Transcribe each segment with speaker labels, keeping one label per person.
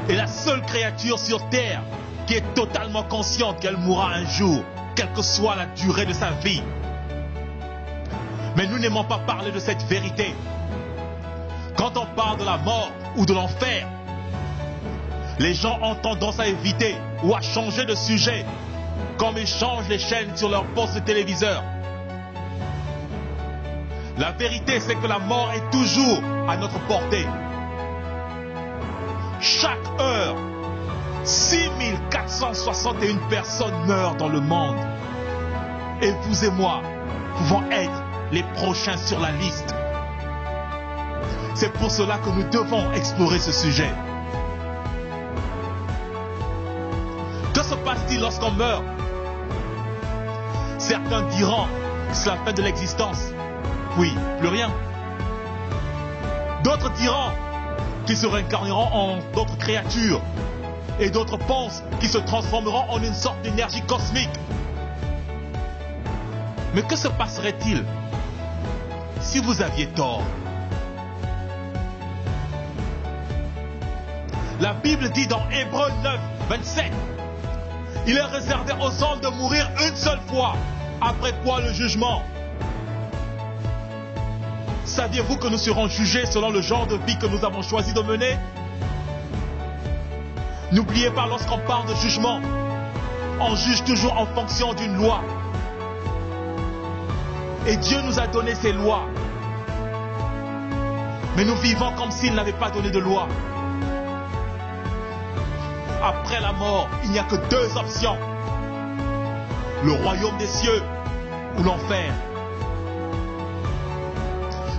Speaker 1: est la seule créature sur terre qui est totalement consciente qu'elle mourra un jour, quelle que soit la durée de sa vie. Mais nous n'aimons pas parler de cette vérité. Quand on parle de la mort ou de l'enfer, les gens ont tendance à éviter ou à changer de sujet, comme ils changent les chaînes sur leur poste de téléviseur. La vérité, c'est que la mort est toujours à notre portée. Chaque heure, 6461 personnes meurent dans le monde. Et vous et moi pouvons être les prochains sur la liste. C'est pour cela que nous devons explorer ce sujet. Que se passe-t-il lorsqu'on meurt? Certains diront que c'est la fin de l'existence. Oui, plus rien. D'autres diront qu'ils se réincarneront en d'autres créatures. Et d'autres pensent qu'ils se transformeront en une sorte d'énergie cosmique. Mais que se passerait-il si vous aviez tort? La Bible dit dans Hébreux 9, 27, il est réservé aux hommes de mourir une seule fois, après quoi le jugement. Saviez-vous que nous serons jugés selon le genre de vie que nous avons choisi de mener? N'oubliez pas, lorsqu'on parle de jugement, on juge toujours en fonction d'une loi. Et Dieu nous a donné ces lois. Mais nous vivons comme s'il n'avait pas donné de loi. Après la mort, il n'y a que deux options. Le royaume des cieux ou l'enfer.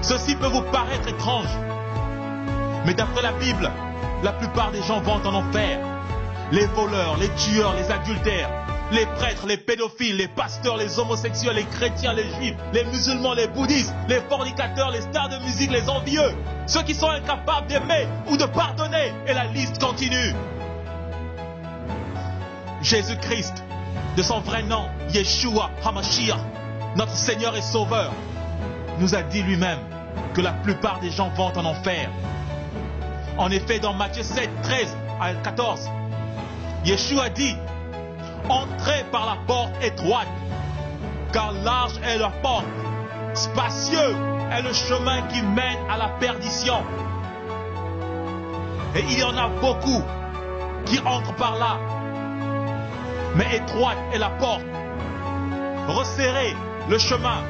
Speaker 1: Ceci peut vous paraître étrange. Mais d'après la Bible, la plupart des gens vont en enfer. Les voleurs, les tueurs, les adultères, les prêtres, les pédophiles, les pasteurs, les homosexuels, les chrétiens, les juifs, les musulmans, les bouddhistes, les fornicateurs, les stars de musique, les envieux, ceux qui sont incapables d'aimer ou de pardonner, et la liste continue. Jésus-Christ, de son vrai nom, Yeshua HaMashiach, notre Seigneur et Sauveur, nous a dit lui-même que la plupart des gens vont en enfer. En effet, dans Matthieu 7, 13 à 14, Yeshua dit: entrez par la porte étroite, car large est la porte, spacieux est le chemin qui mène à la perdition. Et il y en a beaucoup qui entrent par là. Mais étroite est la porte, resserré le chemin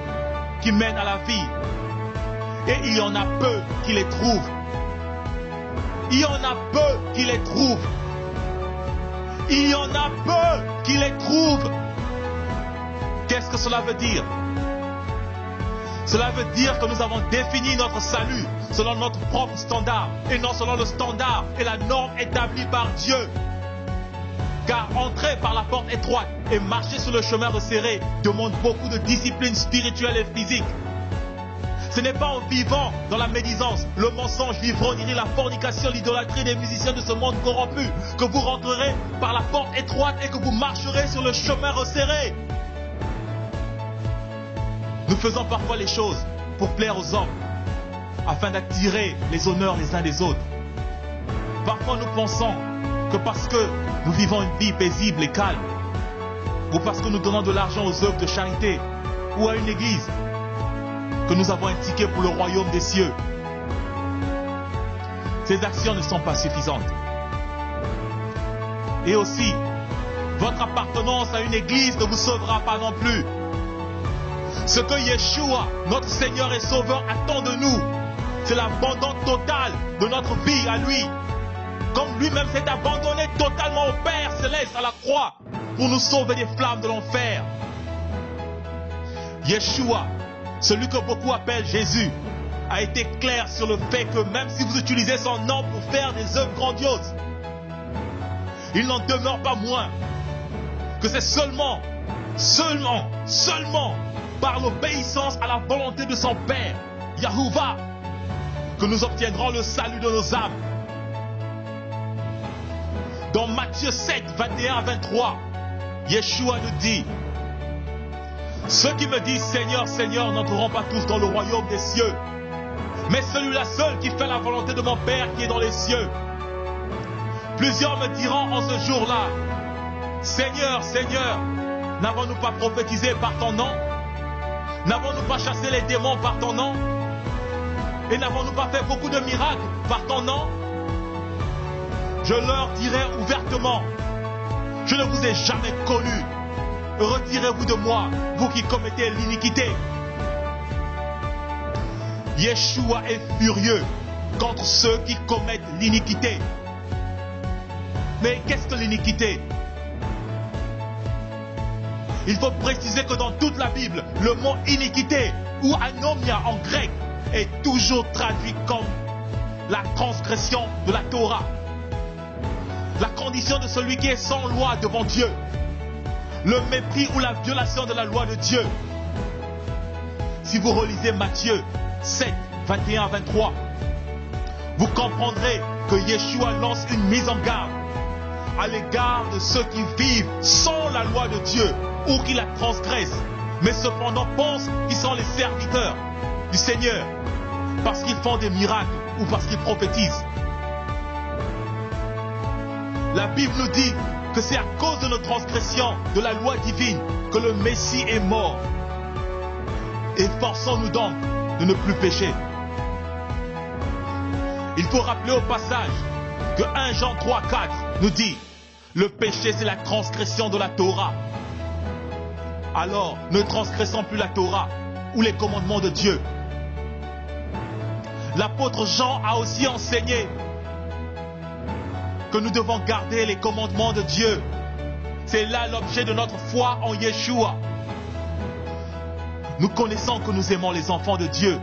Speaker 1: qui mène à la vie. Et il y en a peu qui les trouvent. Il y en a peu qui les trouvent. Il y en a peu qui les trouvent. Qu'est-ce que cela veut dire? Cela veut dire que nous avons défini notre salut selon notre propre standard et non selon le standard et la norme établie par Dieu. Car entrer par la porte étroite et marcher sur le chemin resserré demande beaucoup de discipline spirituelle et physique. Ce n'est pas en vivant dans la médisance, le mensonge, l'ivrognerie, la fornication, l'idolâtrie des musiciens de ce monde corrompu que vous rentrerez par la porte étroite et que vous marcherez sur le chemin resserré. Nous faisons parfois les choses pour plaire aux hommes, afin d'attirer les honneurs les uns des autres. Parfois nous pensons que parce que nous vivons une vie paisible et calme, ou parce que nous donnons de l'argent aux œuvres de charité ou à une église, que nous avons un ticket pour le royaume des cieux. Ces actions ne sont pas suffisantes. Et aussi, votre appartenance à une église ne vous sauvera pas non plus. Ce que Yeshua, notre Seigneur et Sauveur, attend de nous, c'est l'abandon total de notre vie à lui. Comme lui-même s'est abandonné totalement au Père Céleste à la croix pour nous sauver des flammes de l'enfer. Yeshua, celui que beaucoup appellent Jésus, a été clair sur le fait que même si vous utilisez son nom pour faire des œuvres grandioses, il n'en demeure pas moins que c'est seulement par l'obéissance à la volonté de son Père, Yahuwah, que nous obtiendrons le salut de nos âmes. Dans Matthieu 7, 21 à 23, Yeshua nous dit: ceux qui me disent Seigneur, Seigneur n'entreront pas tous dans le royaume des cieux, mais celui-là seul qui fait la volonté de mon Père qui est dans les cieux. Plusieurs me diront en ce jour-là, Seigneur, Seigneur, n'avons-nous pas prophétisé par ton nom? N'avons-nous pas chassé les démons par ton nom? Et n'avons-nous pas fait beaucoup de miracles par ton nom? Je leur dirai ouvertement, je ne vous ai jamais connu. Retirez-vous de moi, vous qui commettez l'iniquité. Yeshua est furieux contre ceux qui commettent l'iniquité. Mais qu'est-ce que l'iniquité? Il faut préciser que dans toute la Bible, le mot iniquité ou anomia en grec est toujours traduit comme la transgression de la Torah. La condition de celui qui est sans loi devant Dieu. Le mépris ou la violation de la loi de Dieu. Si vous relisez Matthieu 7, 21 à 23, vous comprendrez que Yeshua lance une mise en garde à l'égard de ceux qui vivent sans la loi de Dieu ou qui la transgressent, mais cependant pensent qu'ils sont les serviteurs du Seigneur parce qu'ils font des miracles ou parce qu'ils prophétisent. La Bible nous dit que c'est à cause de nos transgressions de la loi divine que le Messie est mort. Efforçons-nous donc de ne plus pécher. Il faut rappeler au passage que 1 Jean 3, 4 nous dit le péché c'est la transgression de la Torah. Alors ne transgressons plus la Torah ou les commandements de Dieu. L'apôtre Jean a aussi enseigné que nous devons garder les commandements de Dieu. C'est là l'objet de notre foi en Yeshua. Nous connaissons que nous aimons les enfants de Dieu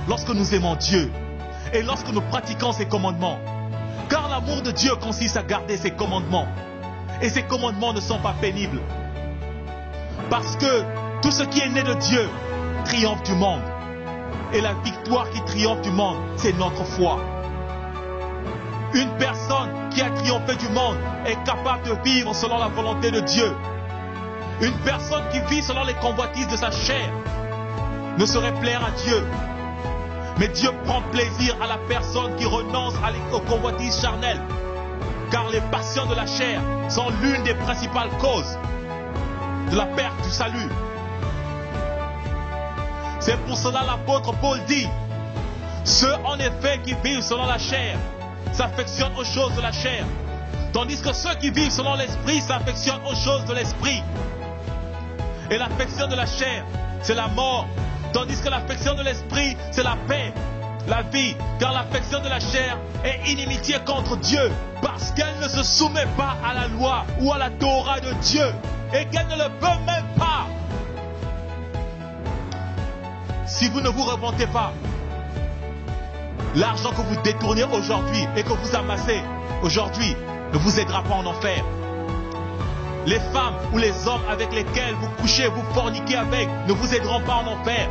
Speaker 1: lorsque nous aimons Dieu et lorsque nous pratiquons ses commandements. Car l'amour de Dieu consiste à garder ses commandements. Et ces commandements ne sont pas pénibles. Parce que tout ce qui est né de Dieu triomphe du monde. Et la victoire qui triomphe du monde, c'est notre foi. Une personne qui a triomphé du monde est capable de vivre selon la volonté de Dieu. Une personne qui vit selon les convoitises de sa chair ne saurait plaire à Dieu. Mais Dieu prend plaisir à la personne qui renonce aux convoitises charnelles. Car les passions de la chair sont l'une des principales causes de la perte du salut. C'est pour cela l'apôtre Paul dit, ceux en effet qui vivent selon la chair s'affectionnent aux choses de la chair, tandis que ceux qui vivent selon l'esprit s'affectionnent aux choses de l'esprit. Et l'affection de la chair, c'est la mort, tandis que l'affection de l'esprit, c'est la paix, la vie, car l'affection de la chair est inimitié contre Dieu, parce qu'elle ne se soumet pas à la loi ou à la Torah de Dieu, et qu'elle ne le peut même pas. Si vous ne vous repentez pas, l'argent que vous détournez aujourd'hui et que vous amassez aujourd'hui ne vous aidera pas en enfer. Les femmes ou les hommes avec lesquels vous couchez, vous forniquez avec, ne vous aideront pas en enfer.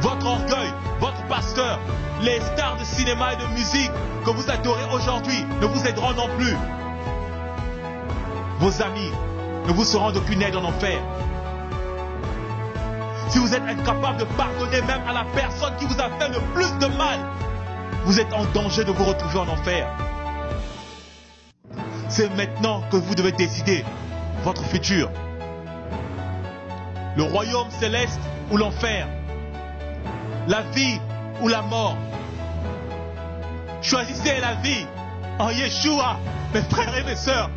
Speaker 1: Votre orgueil, votre pasteur, les stars de cinéma et de musique que vous adorez aujourd'hui ne vous aideront non plus. Vos amis ne vous seront d'aucune aide en enfer. Si vous êtes incapable de pardonner même à la personne qui vous a fait le plus de mal, vous êtes en danger de vous retrouver en enfer. C'est maintenant que vous devez décider votre futur. Le royaume céleste ou l'enfer. La vie ou la mort. Choisissez la vie en Yeshua, mes frères et mes sœurs.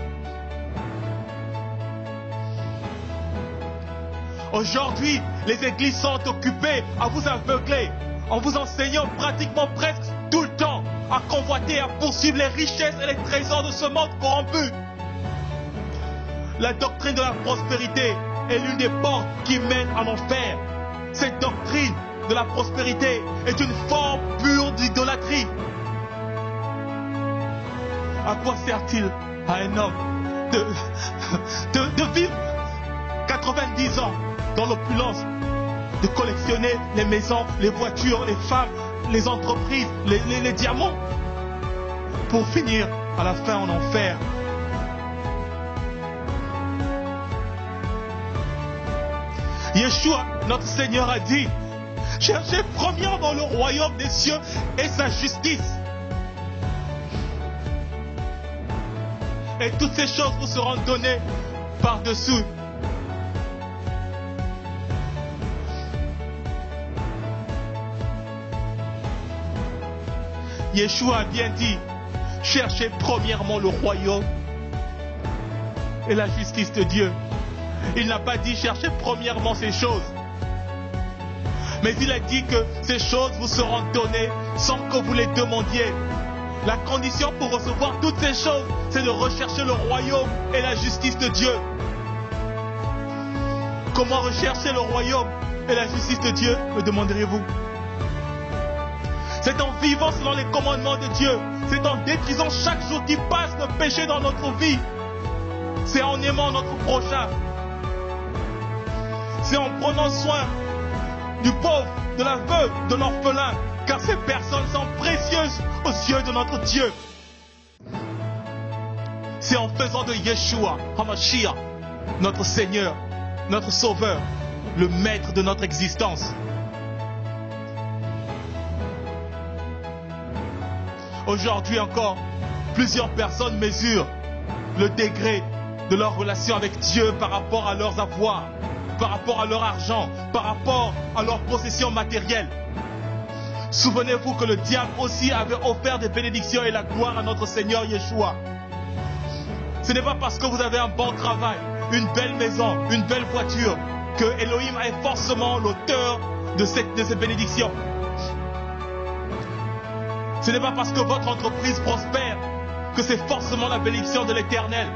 Speaker 1: Aujourd'hui, les églises sont occupées à vous aveugler, en vous enseignant pratiquement presque tout le temps à convoiter, à poursuivre les richesses et les trésors de ce monde corrompu. La doctrine de la prospérité est l'une des portes qui mènent en enfer. Cette doctrine de la prospérité est une forme pure d'idolâtrie. À quoi sert-il à un homme de vivre 90 ans dans l'opulence, de collectionner les maisons, les voitures, les femmes, les entreprises, les diamants, pour finir à la fin en enfer? Yeshua, notre Seigneur, a dit, cherchez premièrement le royaume des cieux et sa justice. Et toutes ces choses vous seront données par-dessus. Yeshua a bien dit, cherchez premièrement le royaume et la justice de Dieu. Il n'a pas dit cherchez premièrement ces choses. Mais il a dit que ces choses vous seront données sans que vous les demandiez. La condition pour recevoir toutes ces choses, c'est de rechercher le royaume et la justice de Dieu. Comment rechercher le royaume et la justice de Dieu, me demanderez-vous? C'est en vivant selon les commandements de Dieu. C'est en détruisant chaque jour qui passe le péché dans notre vie. C'est en aimant notre prochain. C'est en prenant soin du pauvre, de la veuve, de l'orphelin, car ces personnes sont précieuses aux yeux de notre Dieu. C'est en faisant de Yeshua, HaMashiach, notre Seigneur, notre Sauveur, le maître de notre existence. Aujourd'hui encore, plusieurs personnes mesurent le degré de leur relation avec Dieu par rapport à leurs avoirs, par rapport à leur argent, par rapport à leurs possessions matérielles. Souvenez-vous que le diable aussi avait offert des bénédictions et la gloire à notre Seigneur Yeshua. Ce n'est pas parce que vous avez un bon travail, une belle maison, une belle voiture, que Elohim est forcément l'auteur de ces bénédictions. Ce n'est pas parce que votre entreprise prospère que c'est forcément la bénédiction de l'Éternel.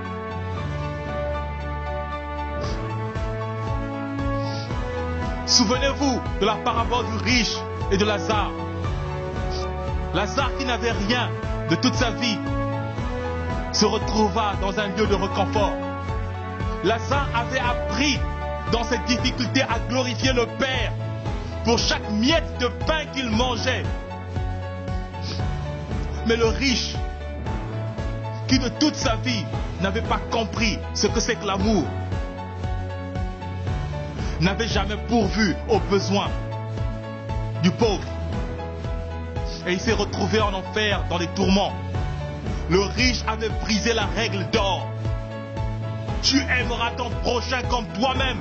Speaker 1: Souvenez-vous de la parabole du riche et de Lazare. Lazare qui n'avait rien de toute sa vie se retrouva dans un lieu de réconfort. Lazare avait appris dans cette difficulté à glorifier le Père pour chaque miette de pain qu'il mangeait. Mais le riche, qui de toute sa vie n'avait pas compris ce que c'est que l'amour, n'avait jamais pourvu aux besoins du pauvre. Et il s'est retrouvé en enfer dans les tourments. Le riche avait brisé la règle d'or. Tu aimeras ton prochain comme toi-même.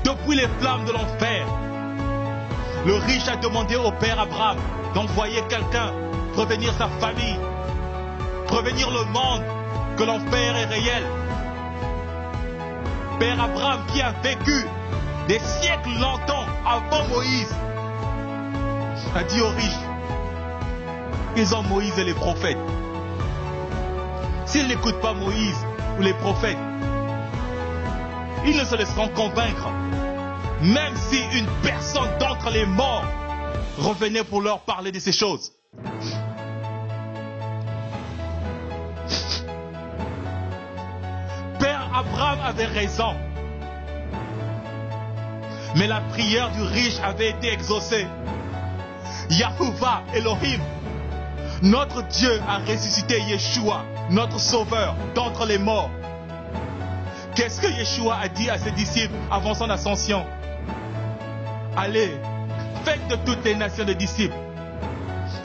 Speaker 1: Depuis les flammes de l'enfer, le riche a demandé au père Abraham d'envoyer quelqu'un prévenir sa famille, prévenir le monde que l'enfer est réel. Père Abraham qui a vécu des siècles longtemps avant Moïse a dit aux riches, ils ont Moïse et les prophètes. S'ils n'écoutent pas Moïse ou les prophètes, ils ne se laisseront convaincre. Même si une personne d'entre les morts revenait pour leur parler de ces choses. Père Abraham avait raison. Mais la prière du riche avait été exaucée. Yahuwah Elohim, notre Dieu a ressuscité Yeshua, notre Sauveur, d'entre les morts. Qu'est-ce que Yeshua a dit à ses disciples avant son ascension? Allez, faites de toutes les nations des disciples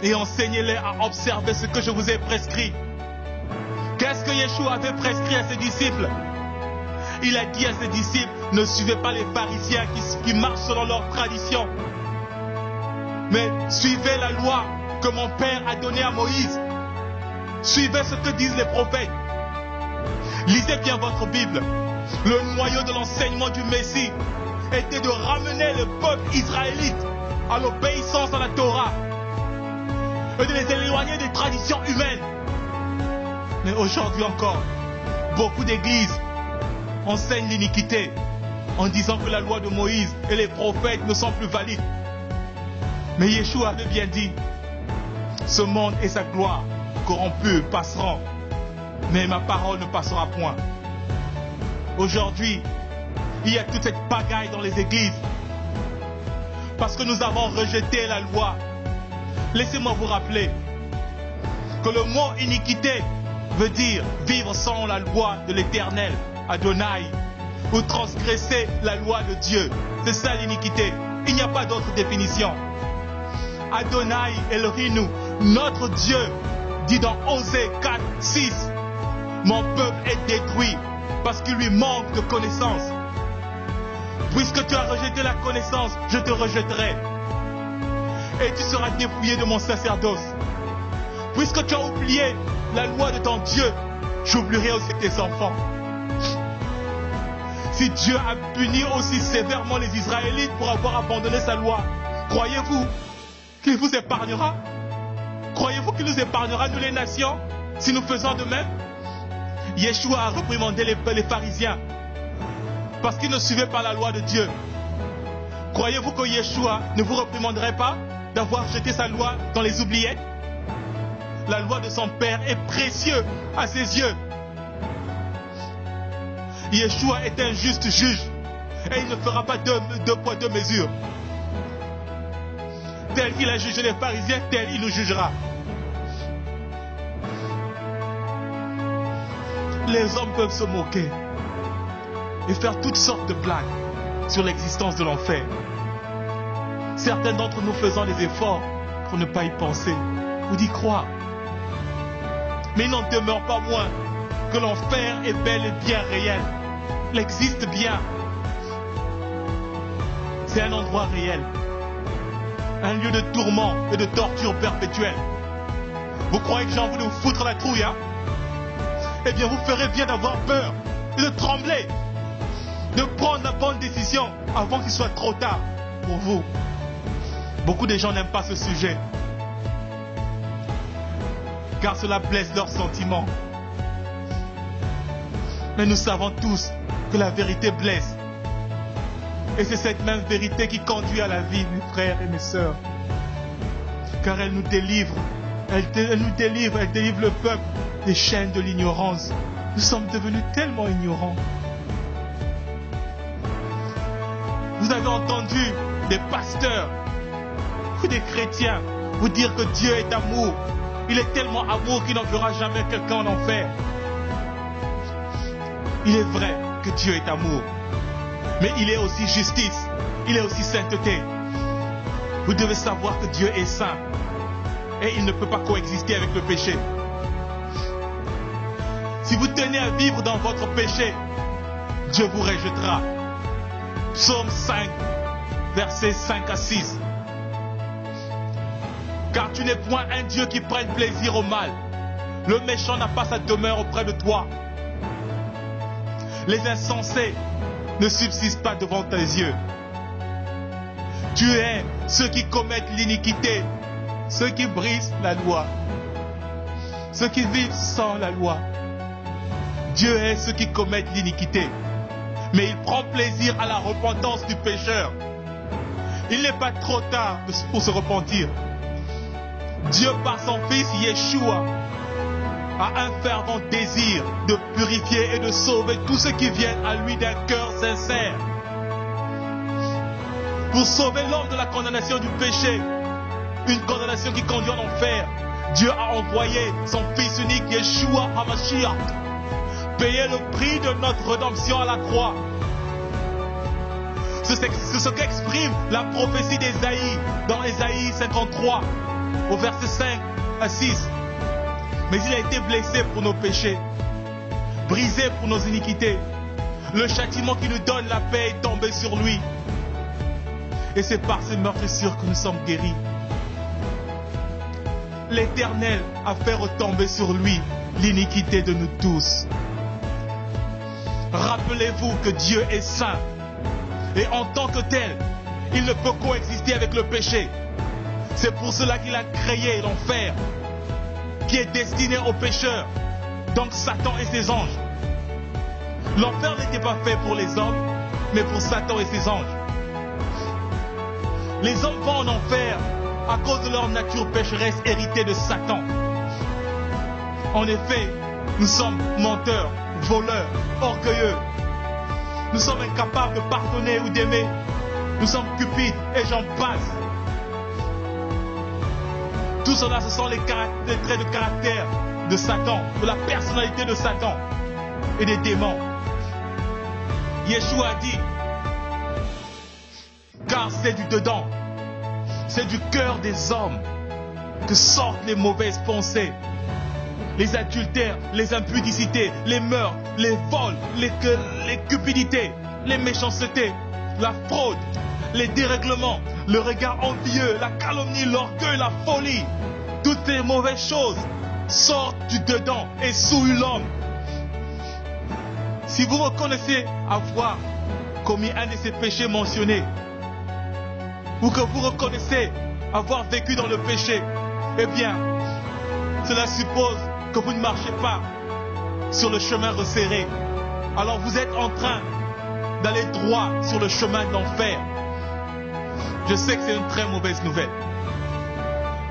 Speaker 1: et enseignez-les à observer ce que je vous ai prescrit. Qu'est-ce que Yeshua avait prescrit à ses disciples? Il a dit à ses disciples, ne suivez pas les pharisiens qui marchent selon leur tradition, mais suivez la loi que mon Père a donnée à Moïse. Suivez ce que disent les prophètes. Lisez bien votre Bible. Le noyau de l'enseignement du Messie était de ramener le peuple israélite à l'obéissance à la Torah et de les éloigner des traditions humaines. Mais aujourd'hui encore, beaucoup d'églises enseignent l'iniquité en disant que la loi de Moïse et les prophètes ne sont plus valides. Mais Yeshua avait bien dit, ce monde et sa gloire corrompus passeront, mais ma parole ne passera point. Aujourd'hui, il y a toute cette pagaille dans les églises parce que nous avons rejeté la loi. Laissez-moi vous rappeler que le mot iniquité veut dire vivre sans la loi de l'Éternel, Adonai, ou transgresser la loi de Dieu. C'est ça l'iniquité. Il n'y a pas d'autre définition. Adonai Elohim, notre Dieu, dit dans Osée 4, 6, mon peuple est détruit parce qu'il lui manque de connaissance. Puisque tu as rejeté la connaissance, je te rejetterai. Et tu seras dépouillé de mon sacerdoce. Puisque tu as oublié la loi de ton Dieu, j'oublierai aussi tes enfants. Si Dieu a puni aussi sévèrement les Israélites pour avoir abandonné sa loi, croyez-vous qu'il vous épargnera? Croyez-vous qu'il nous épargnera, nous les nations, si nous faisons de même? Yeshua a réprimandé les pharisiens parce qu'ils ne suivaient pas la loi de Dieu. Croyez-vous que Yeshua ne vous réprimanderait pas d'avoir jeté sa loi dans les oubliettes? La loi de son Père est précieuse à ses yeux. Yeshua est un juste juge et il ne fera pas deux poids, deux mesures. Tel qu'il a jugé les pharisiens, tel il nous jugera. Les hommes peuvent se moquer et faire toutes sortes de blagues sur l'existence de l'enfer. Certains d'entre nous faisant des efforts pour ne pas y penser ou d'y croire. Mais il n'en demeure pas moins que l'enfer est bel et bien réel. Il existe bien. C'est un endroit réel. Un lieu de tourment et de torture perpétuelle. Vous croyez que j'ai envie de vous foutre la trouille, hein? Eh bien, vous ferez bien d'avoir peur et de trembler, de prendre la bonne décision avant qu'il soit trop tard pour vous. Beaucoup de gens n'aiment pas ce sujet, car cela blesse leurs sentiments. Mais nous savons tous que la vérité blesse. Et c'est cette même vérité qui conduit à la vie, mes frères et mes sœurs. Car elle nous délivre. Elle nous délivre, elle délivre le peuple des chaînes de l'ignorance. Nous sommes devenus tellement ignorants. Vous avez entendu des pasteurs ou des chrétiens vous dire que Dieu est amour. Il est tellement amour qu'il n'enverra jamais quelqu'un en enfer. Il est vrai que Dieu est amour. Mais il est aussi justice. Il est aussi sainteté. Vous devez savoir que Dieu est saint. Et il ne peut pas coexister avec le péché. Si vous tenez à vivre dans votre péché, Dieu vous rejettera. Psaume 5, versets 5 à 6. Car tu n'es point un Dieu qui prenne plaisir au mal. Le méchant n'a pas sa demeure auprès de toi. Les insensés ne subsistent pas devant tes yeux. Tu es ceux qui commettent l'iniquité, ceux qui brisent la loi, ceux qui vivent sans la loi. Dieu est ceux qui commettent l'iniquité, mais il prend plaisir à la repentance du pécheur. Il n'est pas trop tard pour se repentir. Dieu, par son Fils Yeshua, a un fervent désir de purifier et de sauver tous ceux qui viennent à lui d'un cœur sincère. Pour sauver l'homme de la condamnation du péché, une condamnation qui conduit en enfer, Dieu a envoyé son Fils unique Yeshua HaMashiach payer le prix de notre rédemption à la croix. C'est ce qu'exprime la prophétie d'Ésaïe dans Ésaïe 53 au verset 5 à 6. Mais il a été blessé pour nos péchés, brisé pour nos iniquités. Le châtiment qui nous donne la paix est tombé sur lui. Et c'est par ses meurtrissures que nous sommes guéris. L'Éternel a fait retomber sur lui l'iniquité de nous tous. Rappelez-vous que Dieu est saint. Et en tant que tel, il ne peut coexister avec le péché. C'est pour cela qu'il a créé l'enfer, qui est destiné aux pécheurs, donc Satan et ses anges. L'enfer n'était pas fait pour les hommes, mais pour Satan et ses anges. Les hommes vont en enfer à cause de leur nature pécheresse héritée de Satan. En effet, nous sommes menteurs, voleurs, orgueilleux. Nous sommes incapables de pardonner ou d'aimer. Nous sommes cupides et j'en passe. Tout cela, ce sont les traits de caractère de Satan, de la personnalité de Satan et des démons. Yeshua a dit, car c'est du dedans, c'est du cœur des hommes que sortent les mauvaises pensées, les adultères, les impudicités, les meurtres, les vols, les cupidités, les méchancetés, la fraude, les dérèglements, le regard envieux, la calomnie, l'orgueil, la folie. Toutes ces mauvaises choses sortent du dedans et souillent l'homme. Si vous reconnaissez avoir commis un de ces péchés mentionnés, ou que vous reconnaissez avoir vécu dans le péché, eh bien, cela suppose que vous ne marchez pas sur le chemin resserré. Alors vous êtes en train d'aller droit sur le chemin de l'enfer. Je sais que c'est une très mauvaise nouvelle.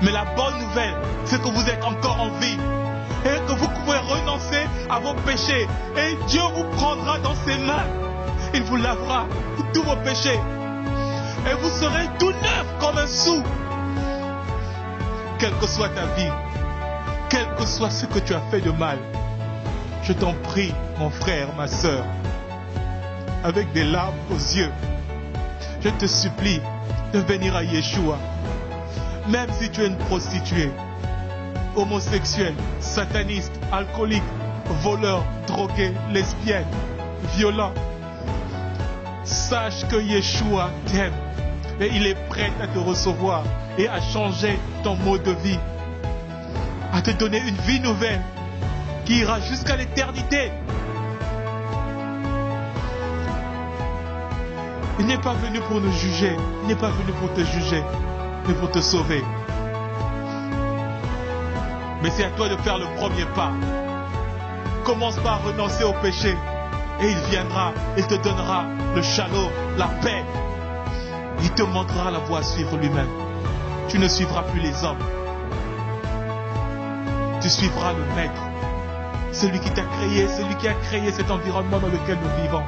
Speaker 1: Mais la bonne nouvelle, c'est que vous êtes encore en vie et que vous pouvez renoncer à vos péchés. Et Dieu vous prendra dans ses mains. Il vous lavera de tous vos péchés. Et vous serez tout neuf comme un sou. Quelle que soit ta vie, quel que soit ce que tu as fait de mal, je t'en prie, mon frère, ma sœur, avec des larmes aux yeux, je te supplie de venir à Yeshua. Même si tu es une prostituée, homosexuelle, sataniste, alcoolique, voleur, drogué, lesbienne, violent, sache que Yeshua t'aime et il est prêt à te recevoir et à changer ton mode de vie, à te donner une vie nouvelle qui ira jusqu'à l'éternité. Il n'est pas venu pour nous juger, il n'est pas venu pour te juger, mais pour te sauver. Mais c'est à toi de faire le premier pas. Commence par renoncer au péché et il viendra, il te donnera le shalom, la paix. Il te montrera la voie à suivre lui-même. Tu ne suivras plus les hommes. Tu suivras le Maître, celui qui t'a créé, celui qui a créé cet environnement dans lequel nous vivons.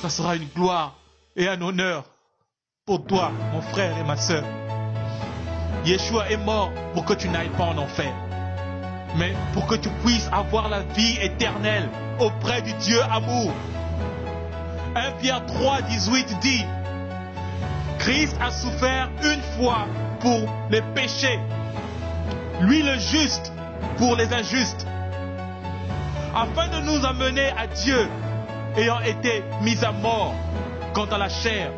Speaker 1: Ça sera une gloire et un honneur pour toi, mon frère et ma sœur. Yeshua est mort pour que tu n'ailles pas en enfer, mais pour que tu puisses avoir la vie éternelle auprès du Dieu amour. 1 Pierre 3, 18 dit: Christ a souffert une fois pour les péchés, lui le juste pour les injustes, afin de nous amener à Dieu, ayant été mis à mort quant à la chair,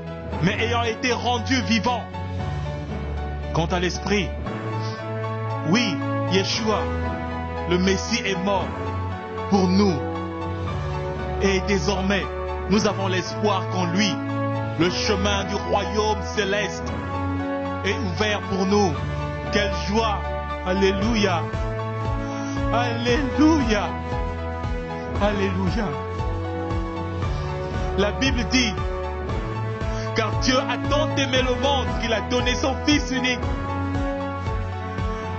Speaker 1: mais ayant été rendu vivant quant à l'esprit. Oui, Yeshua, le Messie, est mort pour nous. Et désormais, nous avons l'espoir qu'en lui, le chemin du royaume céleste est ouvert pour nous. Quelle joie! Alléluia! Alléluia! Alléluia! La Bible dit: car Dieu a tant aimé le monde qu'il a donné son Fils unique,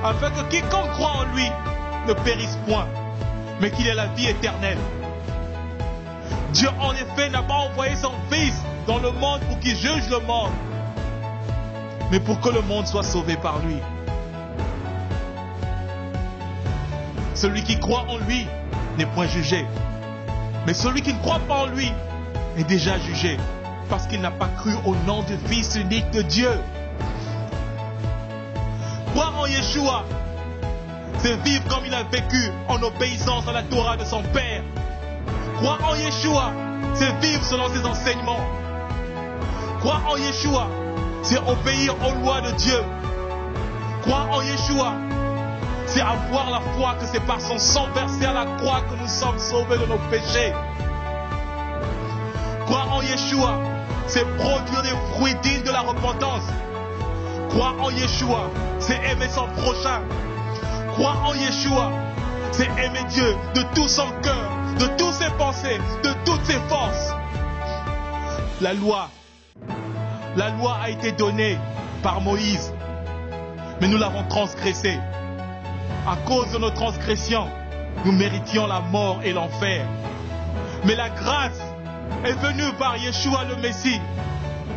Speaker 1: afin que quiconque croit en lui ne périsse point, mais qu'il ait la vie éternelle. Dieu en effet n'a pas envoyé son Fils dans le monde pour qu'il juge le monde, mais pour que le monde soit sauvé par lui. Celui qui croit en lui n'est point jugé, mais celui qui ne croit pas en lui est déjà jugé, parce qu'il n'a pas cru au nom du Fils unique de Dieu. Croire en Yeshua, c'est vivre comme il a vécu en obéissance à la Torah de son Père. Croire en Yeshua, c'est vivre selon ses enseignements. Croire en Yeshua, c'est obéir aux lois de Dieu. Croire en Yeshua, c'est avoir la foi que c'est par son sang versé à la croix que nous sommes sauvés de nos péchés. Croire en Yeshua, c'est produire des fruits dignes de la repentance. Croire en Yeshua, c'est aimer son prochain. Croire en Yeshua, c'est aimer Dieu de tout son cœur, de toutes ses pensées, de toutes ses forces. La loi a été donnée par Moïse, mais nous l'avons transgressée. À cause de nos transgressions, nous méritions la mort et l'enfer. Mais la grâce est venue par Yeshua le Messie,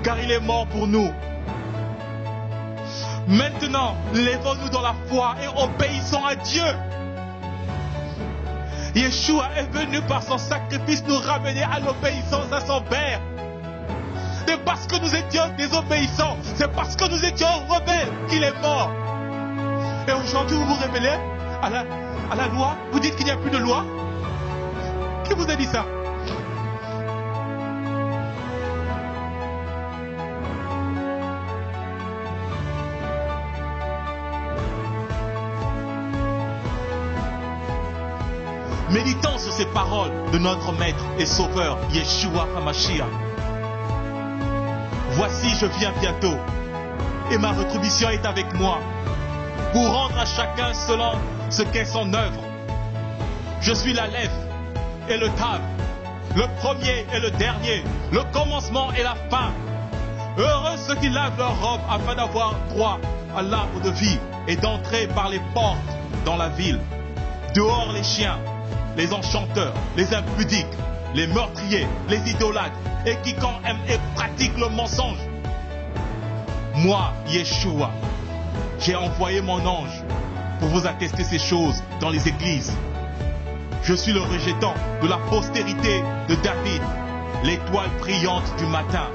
Speaker 1: car il est mort pour nous. Maintenant, lèvons-nous dans la foi et obéissons à Dieu. Yeshua est venu par son sacrifice nous ramener à l'obéissance à son Père. C'est parce que nous étions désobéissants, c'est parce que nous étions rebelles qu'il est mort. Et aujourd'hui vous vous révélez à la loi? Vous dites qu'il n'y a plus de loi? Qui vous a dit ça? Méditons sur ces paroles de notre Maître et Sauveur, Yeshua HaMashiach. Voici, je viens bientôt, et ma rétribution est avec moi, pour rendre à chacun selon ce qu'est son œuvre. Je suis l'Aleph et le Tav, le premier et le dernier, le commencement et la fin. Heureux ceux qui lavent leurs robes afin d'avoir droit à l'arbre de vie et d'entrer par les portes dans la ville. Dehors les chiens, les enchanteurs, les impudiques, les meurtriers, les idolâtres et quiconque aime et pratique le mensonge. Moi, Yeshua, j'ai envoyé mon ange pour vous attester ces choses dans les églises. Je suis le rejetant de la postérité de David, l'étoile brillante du matin.